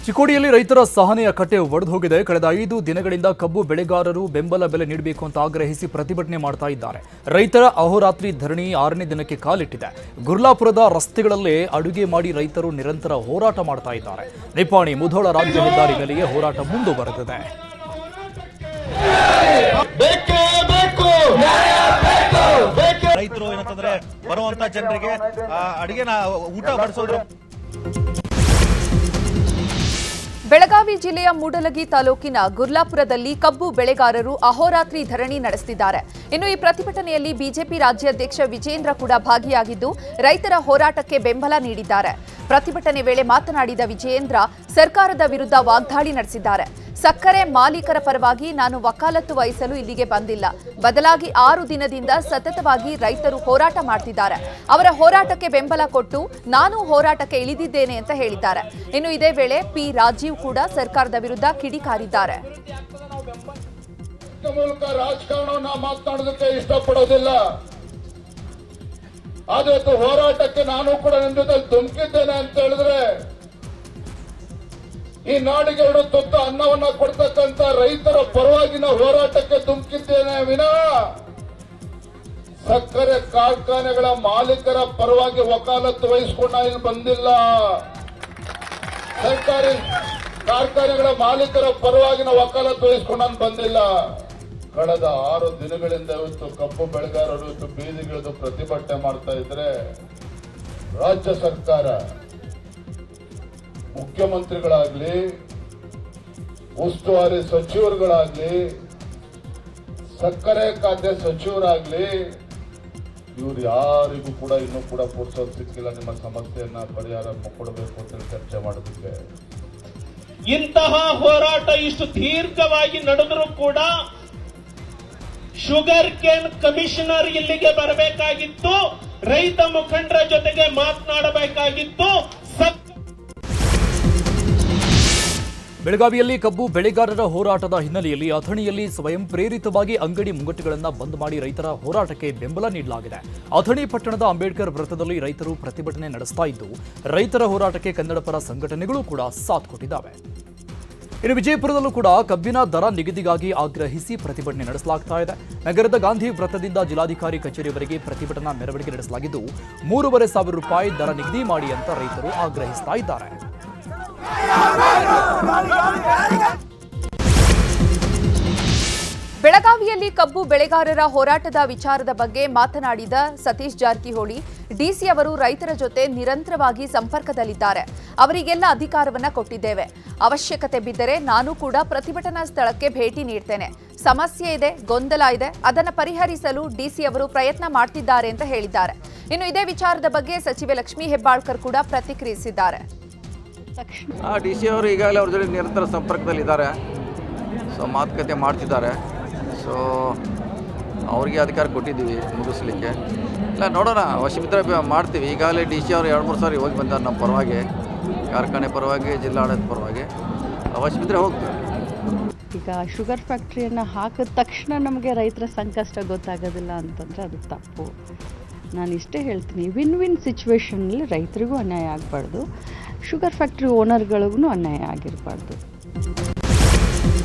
ಚಿಕ್ಕೋಡಿಯಲ್ಲಿ ರೈತರ ಸಹನೆಯ ಕಟ್ಟೆ ಒಡೆದು ಹೋಗಿದೆ. ಕಳೆದ 5 ದಿನಗಳಿಂದ ಕಬ್ಬು ಬೆಳೆಗಾರರು ಬೆಂಬಲ ಬೆಲೆ ನೀಡಬೇಕು ಅಂತ ಆಗ್ರಹಿಸಿ ಪ್ರತಿಭಟನೆ ಮಾಡ್ತಾ ಇದ್ದಾರೆ. ರೈತರ ಅಹೋರಾತ್ರಿ ಧರಣಿ 6ನೇ ದಿನಕ್ಕೆ ಕಾಲಿಟ್ಟಿದೆ. ಗುರ್ಲಾಪುರದ ರಸ್ತೆಗಳಲ್ಲೇ ಅಡುಗೆ ಮಾಡಿ ರೈತರು ನಿರಂತರ ಹೋರಾಟ ಮಾಡ್ತಾ ಇದ್ದಾರೆ. ನಿಪ್ಪಾಣಿ ಮುಧೋಳ ರಾಜ್ಯ ಹೆದ್ದಾರಿಗಳಿಗೆ ಹೋರಾಟ ಮುಂದುವರೆದಿದೆ. ರೈತರು ಏನಂತಂದ್ರೆ ಬರುವಂತ ಜನರಿಗೆ ಅಡಿಗೆನ ಊಟ ಬಡಿಸೋದು. ಬೆಳಗಾವಿ ಜಿಲ್ಲೆಯ ಮೂಡಲಗಿ ತಾಲೂಕಿನ ಗುರ್ಲಾಪುರದಲ್ಲಿ ಕಬ್ಬು ಬೆಳೆಗಾರರು ಅಹೋರಾತ್ರಿ ಧರಣಿ ನಡೆಸಿದ್ದಾರೆ. ಇನ್ನು ಈ ಪ್ರತಿಭಟನೆಯಲ್ಲಿ ಬಿಜೆಪಿ ರಾಜ್ಯಾಧ್ಯಕ್ಷ ವಿಜೇಂದ್ರ ಕೂಡ ಭಾಗಿಯಾಗಿದ್ದು ರೈತರ ಹೋರಾಟಕ್ಕೆ ಬೆಂಬಲ ನೀಡಿದ್ದಾರೆ. ಪ್ರತಿಭಟನೆ ವೇಳೆ ಮಾತನಾಡಿದ ವಿಜೇಂದ್ರ ಸರ್ಕಾರದ ವಿರುದ್ಧ ವಾಗ್ದಾಳಿ ನಡೆಸಿದ್ದಾರೆ. ಸಕ್ಕರೆ ಮಾಲೀಕರ ಪರವಾಗಿ ನಾನು ವಕಾಲತ್ತು ವಹಿಸಲು ಇಲ್ಲಿಗೆ ಬಂದಿಲ್ಲ. ಬದಲಾಗಿ 6 ದಿನದಿಂದ ಸತತವಾಗಿ ರೈತರು ಹೋರಾಟ ಮಾಡ್ತಿದ್ದಾರೆ. ಅವರ ಹೋರಾಟಕ್ಕೆ ಬೆಂಬಲ ಕೊಟ್ಟು ನಾನು ಹೋರಾಟಕ್ಕೆ ಇಳಿದಿದ್ದೇನೆ ಅಂತ ಹೇಳಿದ್ದಾರೆ. ಇನ್ನು ಇದೇ ವೇಳೆ ಪಿ ರಾಜೀವ್ ಕೂಡ ಸರ್ಕಾರದ ವಿರುದ್ಧ ಕಿಡಿಕಾರಿದ್ದಾರೆ. ರಾಜಕಾರಣವನ್ನ ಮಾತನಾಡೋದಕ್ಕೆ ಇಷ್ಟಪಡೋದಿಲ್ಲ. ಆದ್ರೆ ಹೋರಾಟಕ್ಕೆ ನಾನು ಕೂಡ ನಿಮ್ಮ ಜೊತೆ ಧುಮುಕಿದ್ದೇನೆ ಅಂತ ಹೇಳಿದ್ರೆ ಈ ನಾಡಿಗೆ 2 ತುತ್ತು ಅನ್ನವನ್ನ ಕೊಡ್ತಕ್ಕಂತ ರೈತರ ಪರವಾಗಿನ ಹೋರಾಟಕ್ಕೆ ಧುಮುಕಿದ್ದೇನೆ ವಿನಃ ಸಕ್ಕರೆ ಕಾರ್ಖಾನೆಗಳ ಮಾಲೀಕರ ಪರವಾಗಿ ವಕಾಲತ್ತು ವಹಿಸಿಕೊಂಡು ಇಲ್ಲಿ ಬಂದಿಲ್ಲ. ಸರ್ಕಾರಿ ಕಾರ್ಖಾನೆಗಳ ಮಾಲೀಕರ ಪರವಾಗಿನ ವಕಾಲತ್ತು ವಹಿಸಿಕೊಂಡು ನಾನು ಬಂದಿಲ್ಲ. ಕಳೆದ 6 ದಿನಗಳಿಂದ ಇವತ್ತು ಕಬ್ಬು ಬೆಳೆಗಾರರು ಇವತ್ತು ಬೀದಿಗಿಳಿದು ಪ್ರತಿಭಟನೆ ಮಾಡ್ತಾ ಇದ್ರೆ ರಾಜ್ಯ ಸರ್ಕಾರ ಮುಖ್ಯಮಂತ್ರಿಗಳಾಗ್ಲಿ ಉಸ್ತುವಾರಿ ಸಚಿವರುಗಳಾಗ್ಲಿ ಸಕ್ಕರೆ ಖಾತೆ ಸಚಿವರಾಗ್ಲಿ ಇವ್ರು ಯಾರಿಗೂ ಕೂಡ ಇನ್ನೂ ಕೂಡ ಪುರ್ಸೋದು ಸಿಕ್ಕಿಲ್ಲ ನಿಮ್ಮ ಸಮಸ್ಯೆಯನ್ನ ಪರಿಹಾರ ಕೊಡಬೇಕು ಅಂತ ಚರ್ಚೆ ಮಾಡೋದಕ್ಕೆ. ಇಂತಹ ಹೋರಾಟ ಇಷ್ಟು ದೀರ್ಘವಾಗಿ ನಡೆದರೂ ಕೂಡ ಶುಗರ್ ಕೇನ್ ಕಮಿಷನರ್ ಇಲ್ಲಿಗೆ ಬರಬೇಕಾಗಿತ್ತು, ರೈತ ಮುಖಂಡರ ಜೊತೆಗೆ ಮಾತನಾಡಬೇಕಾಗಿತ್ತು. ಬೆಳಗಾವಿಯಲ್ಲಿ ಕಬ್ಬು ಬೆಳೆಗಾರರ ಹೋರಾಟದ ಹಿನ್ನೆಲೆಯಲ್ಲಿ ಅಥಣಿಯಲ್ಲಿ ಸ್ವಯಂ ಪ್ರೇರಿತವಾಗಿ ಅಂಗಡಿ ಮುಂಗಟ್ಟುಗಳನ್ನು ಬಂದ್ ಮಾಡಿ ರೈತರ ಹೋರಾಟಕ್ಕೆ ಬೆಂಬಲ ನೀಡಲಾಗಿದೆ. ಅಥಣಿ ಪಟ್ಟಣದ ಅಂಬೇಡ್ಕರ್ ವೃತ್ತದಲ್ಲಿ ರೈತರು ಪ್ರತಿಭಟನೆ ನಡೆಸ್ತಾ ಇದ್ದು ರೈತರ ಹೋರಾಟಕ್ಕೆ ಕನ್ನಡ ಪರ ಸಂಘಟನೆಗಳು ಕೂಡ ಸಾಥ್ ಕೊಟ್ಟಿದ್ದಾವೆ. ಇನ್ನು ವಿಜಯಪುರದಲ್ಲೂ ಕೂಡ ಕಬ್ಬಿನ ದರ ನಿಗದಿಗಾಗಿ ಆಗ್ರಹಿಸಿ ಪ್ರತಿಭಟನೆ ನಡೆಸಲಾಗ್ತಾ ಇದೆ. ನಗರದ ಗಾಂಧಿ ವೃತ್ತದಿಂದ ಜಿಲ್ಲಾಧಿಕಾರಿ ಕಚೇರಿವರೆಗೆ ಪ್ರತಿಭಟನಾ ಮೆರವಣಿಗೆ ನಡೆಸಲಾಗಿದ್ದು 3,500 ರೂಪಾಯಿ ದರ ನಿಗದಿ ಮಾಡಿ ಅಂತ ರೈತರು ಆಗ್ರಹಿಸ್ತಾ ಇದ್ದಾರೆ. ಬೆಳಗಾವಿಯಲ್ಲಿ ಕಬ್ಬು ಬೆಳೆಗಾರರ ಹೋರಾಟದ ವಿಚಾರದ ಬಗ್ಗೆ ಮಾತನಾಡಿದ ಸತೀಶ್ ಜಾರಕಿಹೊಳಿ, ಡಿಸಿ ಅವರು ರೈತರ ಜೊತೆ ನಿರಂತರವಾಗಿ ಸಂಪರ್ಕದಲ್ಲಿದ್ದಾರೆ. ಅವರಿಗೆಲ್ಲ ಅಧಿಕಾರವನ್ನ ಕೊಟ್ಟಿದ್ದೇವೆ. ಅವಶ್ಯಕತೆ ಬಿದ್ದರೆ ನಾನು ಕೂಡ ಪ್ರತಿಭಟನಾ ಸ್ಥಳಕ್ಕೆ ಭೇಟಿ ನೀಡ್ತೇನೆ. ಸಮಸ್ಯೆ ಇದೆ, ಗೊಂದಲ ಇದೆ, ಅದನ್ನು ಪರಿಹರಿಸಲು ಡಿಸಿ ಅವರು ಪ್ರಯತ್ನ ಮಾಡ್ತಿದ್ದಾರೆ ಅಂತ ಹೇಳಿದ್ದಾರೆ. ಇನ್ನು ಇದೇ ವಿಚಾರದ ಬಗ್ಗೆ ಸಚಿವೆ ಲಕ್ಷ್ಮೀ ಹೆಬ್ಬಾಳ್ಕರ್ ಕೂಡ ಪ್ರತಿಕ್ರಿಯಿಸಿದ್ದಾರೆ. ಡಿಸಿ ಅವರು ಈಗಾಗಲೇ ಅವ್ರ ಜೊತೆ ನಿರಂತರ ಸಂಪರ್ಕದಲ್ಲಿದ್ದಾರೆ. ಸೊ ಮಾತುಕತೆ ಮಾಡ್ತಿದ್ದಾರೆ. ಸೊ ಅವರಿಗೆ ಅಧಿಕಾರ ಕೊಟ್ಟಿದ್ದೀವಿ ಮುಗಿಸ್ಲಿಕ್ಕೆ. ಇಲ್ಲ ನೋಡೋಣ, ಅವಶ್ಯಮಿದ್ರೆ ಮಾಡ್ತೀವಿ. ಈಗಾಗಲೇ ಡಿಸಿ ಅವರು 2-3 ಸಾರಿ ಹೋಗಿ ಬಂದಾರೆ ನಮ್ಮ ಪರವಾಗಿ, ಕಾರ್ಖಾನೆ ಪರವಾಗಿ, ಜಿಲ್ಲಾಡಳಿತ ಪರವಾಗಿ. ಅವಶ್ಯಮಿದ್ರೆ ಹೋಗ್ತೀವಿ. ಈಗ ಶುಗರ್ ಫ್ಯಾಕ್ಟ್ರಿಯನ್ನು ಹಾಕಿದ ತಕ್ಷಣ ನಮಗೆ ರೈತರ ಸಂಕಷ್ಟ ಗೊತ್ತಾಗೋದಿಲ್ಲ ಅಂತಂದರೆ ಅದು ತಪ್ಪು. ನಾನು ಇಷ್ಟೇ ಹೇಳ್ತೀನಿ, ವಿನ್ ಸಿಚುವೇಷನಲ್ಲಿ ರೈತರಿಗೂ ಅನ್ಯಾಯ ಆಗಬಾರ್ದು, ಶುಗರ್ ಫ್ಯಾಕ್ಟ್ರಿ ಓನರ್ಗಳಿಗೂ ಅನ್ಯಾಯ ಆಗಿರಬಾರ್ದು.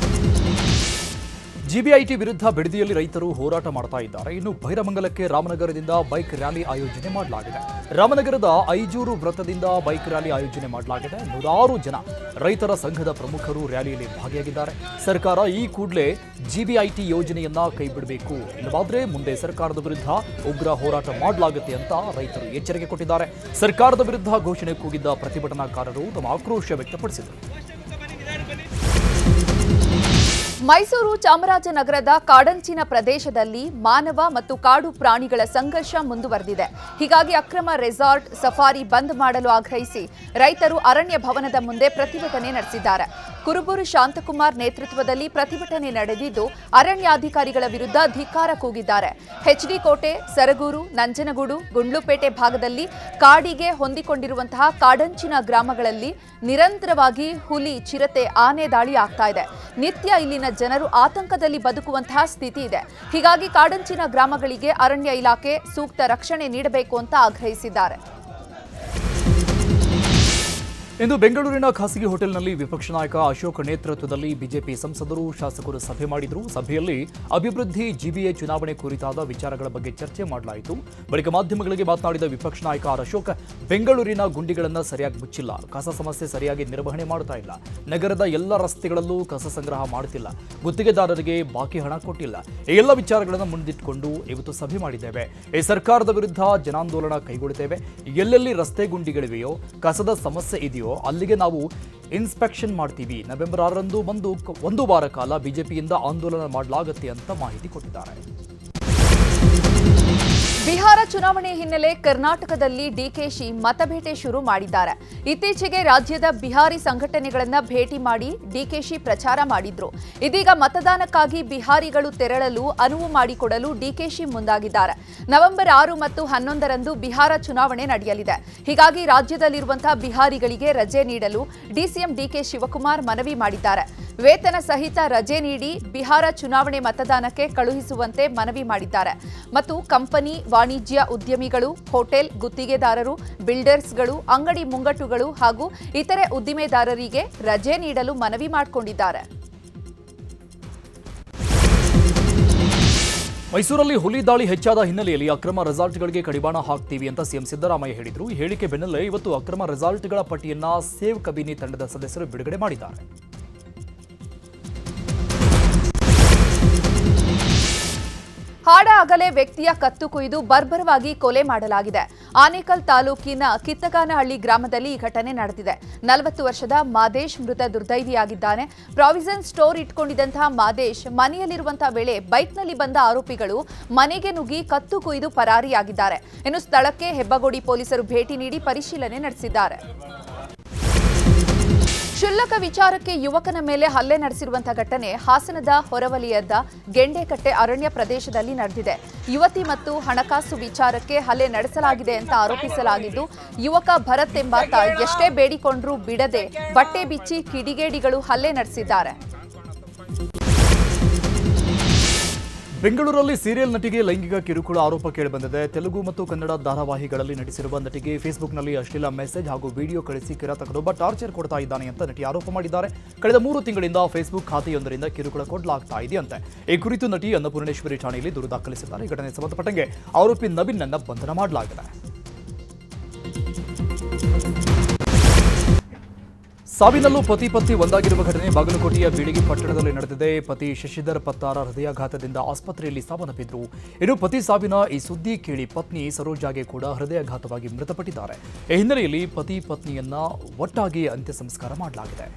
ಜಿಬಿಐಟಿ ವಿರುದ್ಧ ಬಿಡದಿಯಲ್ಲಿ ರೈತರು ಹೋರಾಟ ಮಾಡ್ತಾ ಇದ್ದಾರೆ. ಇನ್ನು ಬೈರಮಂಗಲಕ್ಕೆ ರಾಮನಗರದಿಂದ ಬೈಕ್ ರ್ಯಾಲಿ ಆಯೋಜನೆ ಮಾಡಲಾಗಿದೆ. ರಾಮನಗರದ ಐಜೂರು ವೃತ್ತದಿಂದ ಬೈಕ್ ರ್ಯಾಲಿ ಆಯೋಜನೆ ಮಾಡಲಾಗಿದೆ. 100 ಜನ ರೈತರ ಸಂಘದ ಪ್ರಮುಖರು ರ್ಯಾಲಿಯಲ್ಲಿ ಭಾಗಿಯಾಗಿದ್ದಾರೆ. ಸರ್ಕಾರ ಈ ಕೂಡಲೇ ಜಿಬಿಐಟಿ ಯೋಜನೆಯನ್ನ ಕೈಬಿಡಬೇಕು, ಇಲ್ಲವಾದ್ರೆ ಮುಂದೆ ಸರ್ಕಾರದ ವಿರುದ್ಧ ಉಗ್ರ ಹೋರಾಟ ಮಾಡಲಾಗುತ್ತೆ ಅಂತ ರೈತರು ಎಚ್ಚರಿಕೆ ಕೊಟ್ಟಿದ್ದಾರೆ. ಸರ್ಕಾರದ ವಿರುದ್ಧ ಘೋಷಣೆ ಕೂಗಿದ್ದ ಪ್ರತಿಭಟನಾಕಾರರು ತಮ್ಮ ಆಕ್ರೋಶ ವ್ಯಕ್ತಪಡಿಸಿದರು. ಮೈಸೂರು ಚಾಮರಾಜನಗರದ ಕಾಡಂಚಿನ ಪ್ರದೇಶದಲ್ಲಿ ಮಾನವ ಮತ್ತು ಕಾಡು ಪ್ರಾಣಿಗಳ ಸಂಘರ್ಷ ಮುಂದುವರೆದಿದೆ. ಹೀಗಾಗಿ ಅಕ್ರಮ ರೆಸಾರ್ಟ್ ಸಫಾರಿ ಬಂದ್ ಮಾಡಲು ಆಗ್ರಹಿಸಿ ರೈತರು ಅರಣ್ಯ ಭವನದ ಮುಂದೆ ಪ್ರತಿಭಟನೆ ನಡೆಸಿದ್ದಾರೆ. ಕುರುಬೂರು ಶಾಂತಕುಮಾರ್ ನೇತೃತ್ವದಲ್ಲಿ ಪ್ರತಿಭಟನೆ ನಡೆದಿದ್ದು ಅರಣ್ಯಾಧಿಕಾರಿಗಳ ವಿರುದ್ಧ ಧಿಕ್ಕಾರ ಕೂಗಿದ್ದಾರೆ. ಎಚ್ಡಿ ಕೋಟೆ, ಸರಗೂರು, ನಂಜನಗೂಡು, ಗುಂಡ್ಲುಪೇಟೆ ಭಾಗದಲ್ಲಿ ಕಾಡಿಗೆ ಹೊಂದಿಕೊಂಡಿರುವಂತಹ ಕಾಡಂಚಿನ ಗ್ರಾಮಗಳಲ್ಲಿ ನಿರಂತರವಾಗಿ ಹುಲಿ, ಚಿರತೆ, ಆನೆ ದಾಳಿ ಆಗ್ತಾ ಇದೆ. ನಿತ್ಯ ಇಲ್ಲಿನ ಜನರು ಆತಂಕದಲ್ಲಿ ಬದುಕುವಂತಹ ಸ್ಥಿತಿ ಇದೆ. ಹೀಗಾಗಿ ಕಾಡಂಚಿನ ಗ್ರಾಮಗಳಿಗೆ ಅರಣ್ಯ ಇಲಾಖೆ ಸೂಕ್ತ ರಕ್ಷಣೆ ನೀಡಬೇಕು ಅಂತ ಆಗ್ರಹಿಸಿದ್ದಾರೆ. ಇಂದು ಬೆಂಗಳೂರಿನ ಖಾಸಗಿ ಹೋಟೆಲ್ನಲ್ಲಿ ವಿಪಕ್ಷ ನಾಯಕ ಅಶೋಕ್ ನೇತೃತ್ವದಲ್ಲಿ ಬಿಜೆಪಿ ಸಂಸದರು ಶಾಸಕರು ಸಭೆ ಮಾಡಿದರು. ಸಭೆಯಲ್ಲಿ ಅಭಿವೃದ್ಧಿ ಜಿಬಿಎ ಚುನಾವಣೆ ಕುರಿತಾದ ವಿಚಾರಗಳ ಬಗ್ಗೆ ಚರ್ಚೆ ಮಾಡಲಾಯಿತು. ಬಳಿಕ ಮಾಧ್ಯಮಗಳಿಗೆ ಮಾತನಾಡಿದ ವಿಪಕ್ಷ ನಾಯಕ ಅಶೋಕ್, ಬೆಂಗಳೂರಿನ ಗುಂಡಿಗಳನ್ನು ಸರಿಯಾಗಿ ಮುಚ್ಚಿಲ್ಲ, ಕಸ ಸಮಸ್ಯೆ ಸರಿಯಾಗಿ ನಿರ್ವಹಣೆ ಮಾಡ್ತಾ ಇಲ್ಲ, ನಗರದ ಎಲ್ಲ ರಸ್ತೆಗಳಲ್ಲೂ ಕಸ ಸಂಗ್ರಹ ಮಾಡುತ್ತಿಲ್ಲ, ಗುತ್ತಿಗೆದಾರರಿಗೆ ಬಾಕಿ ಹಣ ಕೊಟ್ಟಿಲ್ಲ. ಈ ಎಲ್ಲ ವಿಚಾರಗಳನ್ನು ಮುಂದಿಟ್ಟುಕೊಂಡು ಇವತ್ತು ಸಭೆ ಮಾಡಿದ್ದೇವೆ. ಈ ಸರ್ಕಾರದ ವಿರುದ್ಧ ಜನಾಂದೋಲನ ಕೈಗೊಳ್ಳುತ್ತೇವೆ. ಎಲ್ಲೆಲ್ಲಿ ರಸ್ತೆ ಗುಂಡಿಗಳಿವೆಯೋ, ಕಸದ ಸಮಸ್ಯೆ ಇದೆಯೋ ಅಲ್ಲಿಗೆ ನಾವು ಇನ್ಸ್ಪೆಕ್ಷನ್ ಮಾಡ್ತೀವಿ. ನವೆಂಬರ್ 6ರಂದು ಒಂದು ವಾರ ಕಾಲ ಬಿಜೆಪಿಯಿಂದ ಆಂದೋಲನ ಮಾಡಲಾಗುತ್ತೆ ಅಂತ ಮಾಹಿತಿ ಕೊಟ್ಟಿದ್ದಾರೆ. ಬಿಹಾರ ಚುನಾವಣೆ ಹಿನ್ನೆಲೆ ಕರ್ನಾಟಕದಲ್ಲಿ ಡಿಕೆಶಿ ಮತಬೇಟೆ ಶುರು ಮಾಡಿದ್ದಾರೆ. ಇತ್ತೀಚೆಗೆ ರಾಜ್ಯದ ಬಿಹಾರಿ ಸಂಘಟನೆಗಳನ್ನು ಭೇಟಿ ಮಾಡಿ ಡಿಕೆಶಿ ಪ್ರಚಾರ ಮಾಡಿದ್ರು. ಇದೀಗ ಮತದಾನಕ್ಕಾಗಿ ಬಿಹಾರಿಗಳು ತೆರಳಲು ಅನುವು ಮಾಡಿಕೊಡಲು ಡಿಕೆಶಿ ಮುಂದಾಗಿದ್ದಾರೆ. ನವೆಂಬರ್ 6 ಮತ್ತು 11ರಂದು ಬಿಹಾರ ಚುನಾವಣೆ ನಡೆಯಲಿದೆ. ಹೀಗಾಗಿ ರಾಜ್ಯದಲ್ಲಿರುವಂತಹ ಬಿಹಾರಿಗಳಿಗೆ ರಜೆ ನೀಡಲು ಡಿಸಿಎಂ ಡಿಕೆ ಶಿವಕುಮಾರ್ ಮನವಿ ಮಾಡಿದ್ದಾರೆ. ವೇತನ ಸಹಿತ ರಜೆ ನೀಡಿ ಬಿಹಾರ ಚುನಾವಣೆ ಮತದಾನಕ್ಕೆ ಕಳುಹಿಸುವಂತೆ ಮನವಿ ಮಾಡಿದ್ದಾರೆ. ಮತ್ತು ಕಂಪನಿ, ವಾಣಿಜ್ಯ ಉದ್ಯಮಿಗಳು, ಹೋಟೆಲ್ ಗುತ್ತಿಗೆದಾರರು, ಬಿಲ್ಡರ್ಸ್ಗಳು, ಅಂಗಡಿ ಮುಂಗಟ್ಟುಗಳು ಹಾಗೂ ಇತರೆ ಉದ್ದಿಮೆದಾರರಿಗೆ ರಜೆ ನೀಡಲು ಮನವಿ ಮಾಡಿಕೊಂಡಿದ್ದಾರೆ. ಮೈಸೂರಲ್ಲಿ ಹುಲಿ ದಾಳಿ ಹೆಚ್ಚಾದ ಹಿನ್ನೆಲೆಯಲ್ಲಿ ಅಕ್ರಮ ರೆಸಾರ್ಟ್ಗಳಿಗೆ ಕಡಿವಾಣ ಹಾಕ್ತೀವಿ ಅಂತ ಸಿಎಂ ಸಿದ್ದರಾಮಯ್ಯ ಹೇಳಿದರು. ಈ ಹೇಳಿಕೆ ಬೆನ್ನಲ್ಲೇ ಇವತ್ತು ಅಕ್ರಮ ರೆಸಾರ್ಟ್ಗಳ ಪಟ್ಟಿಯನ್ನ ಸೇವ್ ಕಬಿನಿ ತಂಡದ ಸದಸ್ಯರು ಬಿಡುಗಡೆ ಮಾಡಿದ್ದಾರೆ. ಹಾಡ ಹಗಲೇ ವ್ಯಕ್ತಿಯ ಕತ್ತು ಕುಯ್ದು ಬರ್ಬರವಾಗಿ ಕೊಲೆ ಮಾಡಲಾಗಿದೆ. ಆನೇಕಲ್ ತಾಲೂಕಿನ ಕಿತ್ತಗಾನಹಳ್ಳಿ ಗ್ರಾಮದಲ್ಲಿ ಈ ಘಟನೆ ನಡೆದಿದೆ. 40 ವರ್ಷದ ಮಾದೇಶ್ ಮೃತ ದುರ್ದೈವಿಯಾಗಿದ್ದಾನೆ. ಪ್ರಾವಿಷನ್ ಸ್ಟೋರ್ ಇಟ್ಕೊಂಡಿದ್ದಂತಹ ಮಾದೇಶ್ ಮನೆಯಲ್ಲಿರುವಂತಹ ವೇಳೆ ಬೈಕ್ನಲ್ಲಿ ಬಂದ ಆರೋಪಿಗಳು ಮನೆಗೆ ನುಗ್ಗಿ ಕತ್ತು ಕುಯ್ದು ಪರಾರಿಯಾಗಿದ್ದಾರೆ. ಇನ್ನು ಸ್ಥಳಕ್ಕೆ ಹೆಬ್ಬಗೋಡಿ ಪೊಲೀಸರು ಭೇಟಿ ನೀಡಿ ಪರಿಶೀಲನೆ ನಡೆಸಿದ್ದಾರೆ. ಕ್ಷುಲ್ಲಕ ವಿಚಾರಕ್ಕೆ ಯುವಕನ ಮೇಲೆ ಹಲ್ಲೆ ನಡೆಸಿರುವಂತಹ ಘಟನೆ ಹಾಸನದ ಹೊರವಲಯದ ಗೆಂಡೆಕಟ್ಟೆ ಅರಣ್ಯ ಪ್ರದೇಶದಲ್ಲಿ ನಡೆದಿದೆ. ಯುವತಿ ಮತ್ತು ಹಣಕಾಸು ವಿಚಾರಕ್ಕೆ ಹಲ್ಲೆ ನಡೆಸಲಾಗಿದೆ ಅಂತ ಆರೋಪಿಸಲಾಗಿದ್ದು, ಯುವಕ ಭರತ್ ಎಂಬಾತ ಎಷ್ಟೇ ಬೇಡಿಕೊಂಡ್ರೂ ಬಿಡದೆ ಬಟ್ಟೆ ಬಿಚ್ಚಿ ಕಿಡಿಗೇಡಿಗಳು ಹಲ್ಲೆ ನಡೆಸಿದ್ದಾರೆ. ಬೆಂಗಳೂರಲ್ಲಿ ಸೀರಿಯಲ್ ನಟಿಗೆ ಲೈಂಗಿಕ ಕಿರುಕುಳ ಆರೋಪ ಕೇಳಿಬಂದಿದೆ. ತೆಲುಗು ಮತ್ತು ಕನ್ನಡ ಧಾರಾವಾಹಿಗಳಲ್ಲಿ ನಟಿಸಿರುವ ನಟಿಗೆ ಫೇಸ್ಬುಕ್ನಲ್ಲಿ ಅಶ್ಲೀಲ ಮೆಸೇಜ್ ಹಾಗೂ ವಿಡಿಯೋ ಕಳಿಸಿ ಕಿರಾತಕನೊಬ್ಬ ಟಾರ್ಚರ್ ಕೊಡ್ತಾ ಇದ್ದಾನೆ ಅಂತ ನಟಿ ಆರೋಪ ಮಾಡಿದ್ದಾರೆ. ಕಳೆದ 3 ತಿಂಗಳಿಂದ ಫೇಸ್ಬುಕ್ ಖಾತೆಯೊಂದರಿಂದ ಕಿರುಕುಳ ಕೊಡಲಾಗ್ತಾ ಇದೆಯಂತೆ. ಈ ಕುರಿತು ನಟಿ ಅನ್ನಪೂರ್ಣೇಶ್ವರಿ ಠಾಣೆಯಲ್ಲಿ ದೂರು ದಾಖಲಿಸಿದ್ದಾರೆ. ಈ ಘಟನೆ ಸಂಬಂಧಪಟ್ಟಂಗೆ ಆರೋಪಿ ನವೀನ್ನನ್ನ ಬಂಧನ ಮಾಡಲಾಗಿದೆ. ಸಾವಿನಲ್ಲೂ ಪತಿ ಪತ್ನಿ ಒಂದಾಗಿರುವ ಘಟನೆ ಬಾಗಲಕೋಟೆಯ ಬೀಳಿಗಿ ಪಟ್ಟಣದಲ್ಲಿ ನಡೆದಿದೆ. ಪತಿ ಶಶಿಧರ್ ಪತ್ತಾರ ಹೃದಯಾಘಾತದಿಂದ ಆಸ್ಪತ್ರೆಯಲ್ಲಿ ಸಾವನ್ನಪ್ಪಿದ್ರು. ಇನ್ನು ಪತಿ ಸಾವಿನ ಈ ಸುದ್ದಿ ಕೇಳಿ ಪತ್ನಿ ಸರೋಜಾಗೆ ಕೂಡ ಹೃದಯಾಘಾತವಾಗಿ ಮೃತಪಟ್ಟಿದ್ದಾರೆ. ಈ ಹಿನ್ನೆಲೆಯಲ್ಲಿ ಪತಿ ಪತ್ನಿಯನ್ನ ಒಟ್ಟಾಗಿ ಅಂತ್ಯ ಸಂಸ್ಕಾರ ಮಾಡಲಾಗಿದೆ.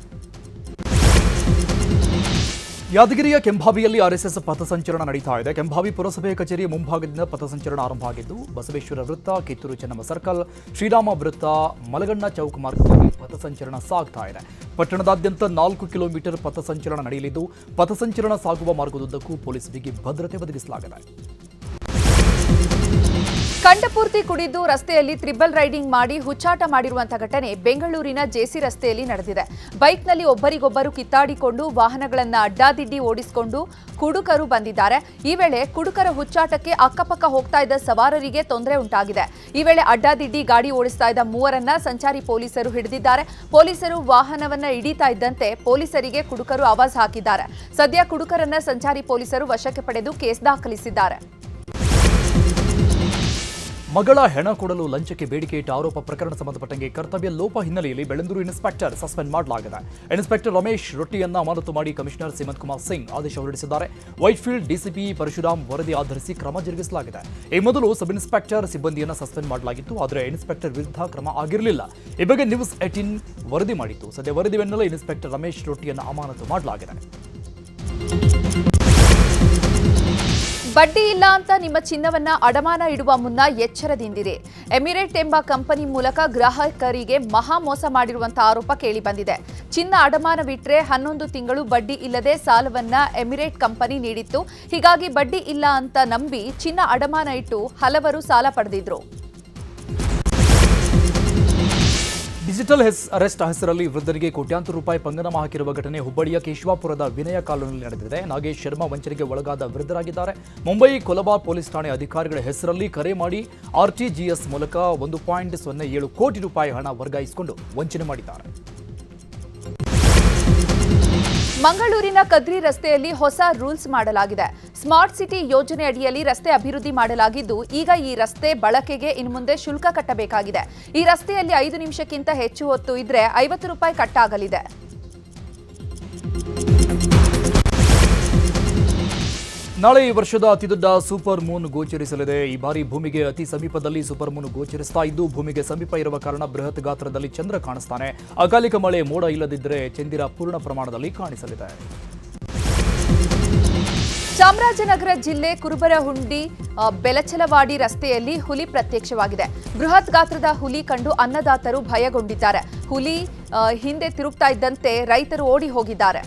ಯಾದಗಿರಿಯ ಕೆಂಭಾವಿಯಲ್ಲಿ ಆರ್ಎಸ್ಎಸ್ ಪಥಸಂಚಲನ ನಡೀತಾ ಇದೆ. ಕೆಂಭಾವಿ ಪುರಸಭೆ ಕಚೇರಿಯ ಮುಂಭಾಗದಿಂದ ಪಥಸಂಚಲನ ಆರಂಭ ಆಗಿದ್ದು, ಬಸವೇಶ್ವರ ವೃತ್ತ, ಕಿತ್ತೂರು ಚೆನ್ನಮ್ಮ ಸರ್ಕಲ್, ಶ್ರೀರಾಮ ವೃತ್ತ, ಮಲಗಣ್ಣ ಚೌಕ್ ಮಾರ್ಗದಲ್ಲಿ ಪಥಸಂಚಲನ ಸಾಗ್ತಾ ಇದೆ. ಪಟ್ಟಣದಾದ್ಯಂತ 4 ಕಿಲೋಮೀಟರ್ ಪಥಸಂಚಲನ ನಡೆಯಲಿದ್ದು, ಪಥಸಂಚಲನ ಸಾಗುವ ಮಾರ್ಗದುದ್ದಕ್ಕೂ ಪೊಲೀಸ್ ಬಿಗಿ ಭದ್ರತೆ ಒದಗಿಸಲಾಗಿದೆ. ಕಂಠಪೂರ್ತಿ ಕುಡಿದು ರಸ್ತೆಯಲ್ಲಿ ಟ್ರಿಬಲ್ ರೈಡಿಂಗ್ ಮಾಡಿ ಹುಚ್ಚಾಟ ಮಾಡಿರುವಂತಹ ಘಟನೆ ಬೆಂಗಳೂರಿನ ಜೆಸಿ ರಸ್ತೆಯಲ್ಲಿ ನಡೆದಿದೆ. ಬೈಕ್ನಲ್ಲಿ ಒಬ್ಬರಿಗೊಬ್ಬರು ಕಿತ್ತಾಡಿಕೊಂಡು ವಾಹನಗಳನ್ನು ಅಡ್ಡಾದಿಡ್ಡಿ ಓಡಿಸಿಕೊಂಡು ಕುಡುಕರು ಬಂದಿದ್ದಾರೆ. ಈ ವೇಳೆ ಕುಡುಕರ ಹುಚ್ಚಾಟಕ್ಕೆ ಅಕ್ಕಪಕ್ಕ ಹೋಗ್ತಾ ಇದ್ದ ಸವಾರರಿಗೆ ತೊಂದರೆ ಉಂಟಾಗಿದೆ. ಈ ವೇಳೆ ಅಡ್ಡಾದಿಡ್ಡಿ ಗಾಡಿ ಓಡಿಸ್ತಾ ಇದ್ದ 3ರನ್ನ ಸಂಚಾರಿ ಪೊಲೀಸರು ಹಿಡಿದಿದ್ದಾರೆ. ಪೊಲೀಸರು ವಾಹನವನ್ನ ಹಿಡಿತಾ ಇದ್ದಂತೆ ಪೊಲೀಸರಿಗೆ ಕುಡುಕರು ಆವಾಜ್ ಹಾಕಿದ್ದಾರೆ. ಸದ್ಯ ಕುಡುಕರನ್ನ ಸಂಚಾರಿ ಪೊಲೀಸರು ವಶಕ್ಕೆ ಪಡೆದು ಕೇಸ್ ದಾಖಲಿಸಿದ್ದಾರೆ. ಮಗಳ ಹೆಣ ಕೊಡಲು ಲಂಚಕ್ಕೆ ಬೇಡಿಕೆ ಇಟ್ಟ ಆರೋಪ ಪ್ರಕರಣ ಸಂಬಂಧಪಟ್ಟಂಗೆ ಕರ್ತವ್ಯ ಲೋಪ ಹಿನ್ನೆಲೆಯಲ್ಲಿ ಬೆಳ್ಳಂದೂರು ಇನ್ಸ್ಪೆಕ್ಟರ್ ಸಸ್ಪೆಂಡ್ ಮಾಡಲಾಗಿದೆ. ಇನ್ಸ್ಪೆಕ್ಟರ್ ರಮೇಶ್ ರೊಟ್ಟಿಯನ್ನ ಅಮಾನತು ಮಾಡಿ ಕಮಿಷನರ್ ಸಿಮಂತ್ ಕುಮಾರ್ ಸಿಂಗ್ ಆದೇಶ ಹೊರಡಿಸಿದ್ದಾರೆ. ವೈಟ್ಫೀಲ್ಡ್ ಡಿಸಿಪಿ ಪರಶುರಾಮ್ ವರದಿ ಆಧರಿಸಿ ಕ್ರಮ ಜರುಗಿಸಲಾಗಿದೆ. ಈ ಮೊದಲು ಸಬ್ ಇನ್ಸ್ಪೆಕ್ಟರ್ ಸಿಬ್ಬಂದಿಯನ್ನು ಸಸ್ಪೆಂಡ್ ಮಾಡಲಾಗಿತ್ತು, ಆದರೆ ಇನ್ಸ್ಪೆಕ್ಟರ್ ವಿರುದ್ಧ ಕ್ರಮ ಆಗಿರಲಿಲ್ಲ. ಈ ಬಗ್ಗೆ ನ್ಯೂಸ್ 18 ವರದಿ ಮಾಡಿತ್ತು. ಸದ್ಯ ವರದಿ ಬೆನ್ನಲ್ಲೇ ಇನ್ಸ್ಪೆಕ್ಟರ್ ರಮೇಶ್ ರೊಟ್ಟಿಯನ್ನು ಅಮಾನತು ಮಾಡಲಾಗಿದೆ. ಬಡ್ಡಿ ಇಲ್ಲ ಅಂತ ನಿಮ್ಮ ಚಿನ್ನವನ್ನ ಅಡಮಾನ ಇಡುವ ಮುನ್ನ ಎಚ್ಚರದಿಂದಿರಿ. ಎಮಿರೇಟ್ ಎಂಬ ಕಂಪನಿ ಮೂಲಕ ಗ್ರಾಹಕರಿಗೆ ಮಹಾ ಮೋಸ ಮಾಡಿರುವಂತಹ ಆರೋಪ ಕೇಳಿಬಂದಿದೆ. ಚಿನ್ನ ಅಡಮಾನವಿಟ್ರೆ 11 ತಿಂಗಳು ಬಡ್ಡಿ ಇಲ್ಲದೆ ಸಾಲವನ್ನ ಎಮಿರೇಟ್ ಕಂಪನಿ ನೀಡಿತ್ತು. ಹೀಗಾಗಿ ಬಡ್ಡಿ ಇಲ್ಲ ಅಂತ ನಂಬಿ ಚಿನ್ನ ಅಡಮಾನ ಇಟ್ಟು ಹಲವರು ಸಾಲ ಪಡೆದಿದ್ರು. ಡಿಜಿಟಲ್ ಅರೆಸ್ಟ್ ಹೆಸರಲ್ಲಿ ವೃದ್ಧರಿಗೆ ಕೋಟ್ಯಾಂತರ ರೂಪಾಯಿ ಪಂಗನಾಮ ಹಾಕಿರುವ ಘಟನೆ ಹುಬ್ಬಳ್ಳಿಯ ಕೇಶವಾಪುರದ ವಿನಯ ಕಾಲೋನಿಯಲ್ಲಿ ನಡೆದಿದೆ. ನಾಗೇಶ್ ಶರ್ಮಾ ವಂಚನೆಗೆ ಒಳಗಾದ ವೃದ್ಧರಾಗಿದ್ದಾರೆ. ಮುಂಬೈ ಕೊಲಬಾರ್ ಪೊಲೀಸ್ ಠಾಣೆ ಅಧಿಕಾರಿಗಳ ಹೆಸರಲ್ಲಿ ಕರೆ ಮಾಡಿ ಆರ್ಟಿಜಿಎಸ್ ಮೂಲಕ 1.07 ಕೋಟಿ ರೂಪಾಯಿ ಹಣ ವರ್ಗಾಯಿಸಿಕೊಂಡು ವಂಚನೆ ಮಾಡಿದ್ದಾರೆ. ಮಂಗಳೂರಿನ ಕದ್ರಿ ರಸ್ತೆಯಲ್ಲಿ ಹೊಸ ರೂಲ್ಸ್ ಮಾಡಲಾಗಿದೆ. ಸ್ಮಾರ್ಟ್ ಸಿಟಿ ಯೋಜನೆ ಅಡಿಯಲ್ಲಿ ರಸ್ತೆ ಅಭಿವೃದ್ಧಿ ಮಾಡಲಾಗಿದ್ದು, ಈಗ ಈ ರಸ್ತೆ ಬಳಕೆಗೆ ಇನ್ನು ಮುಂದೆ ಶುಲ್ಕ ಕಟ್ಟಬೇಕಾಗಿದೆ. ಈ ರಸ್ತೆಯಲ್ಲಿ 5 ನಿಮಿಷಕ್ಕಿಂತ ಹೆಚ್ಚು ಹೊತ್ತು ಇದ್ರೆ 50 ರೂಪಾಯಿ ಕಟ್ಟಾಗಲಿದೆ. ನಾಳೆ ಈ ವರ್ಷದ ಅತಿದೊಡ್ಡ ಸೂಪರ್ ಮೂನ್ ಗೋಚರಿಸಲಿದೆ. ಈ ಬಾರಿ ಭೂಮಿಗೆ ಅತಿ ಸಮೀಪದಲ್ಲಿ ಸೂಪರ್ ಮೂನ್ ಗೋಚರಿಸ್ತಾ ಇದ್ದು, ಭೂಮಿಗೆ ಸಮೀಪ ಇರುವ ಕಾರಣ ಬೃಹತ್ ಗಾತ್ರದಲ್ಲಿ ಚಂದ್ರ ಕಾಣಿಸ್ತಾನೆ. ಅಕಾಲಿಕ ಮಳೆ ಮೋಡ ಇಲ್ಲದಿದ್ದರೆ ಚಂದಿರ ಪೂರ್ಣ ಪ್ರಮಾಣದಲ್ಲಿ ಕಾಣಿಸಲಿದೆ. ಚಾಮರಾಜನಗರ ಜಿಲ್ಲೆ ಕುರುಬರಹುಂಡಿ ಬೆಲಚಲವಾಡಿ ರಸ್ತೆಯಲ್ಲಿ ಹುಲಿ ಪ್ರತ್ಯಕ್ಷವಾಗಿದೆ. ಬೃಹತ್ ಗಾತ್ರದ ಹುಲಿ ಕಂಡು ಅನ್ನದಾತರು ಭಯಗೊಂಡಿದ್ದಾರೆ. ಹುಲಿ ಹಿಂದೆ ತಿರುಗ್ತಾ ಇದ್ದಂತೆ ರೈತರು ಓಡಿ ಹೋಗಿದ್ದಾರೆ.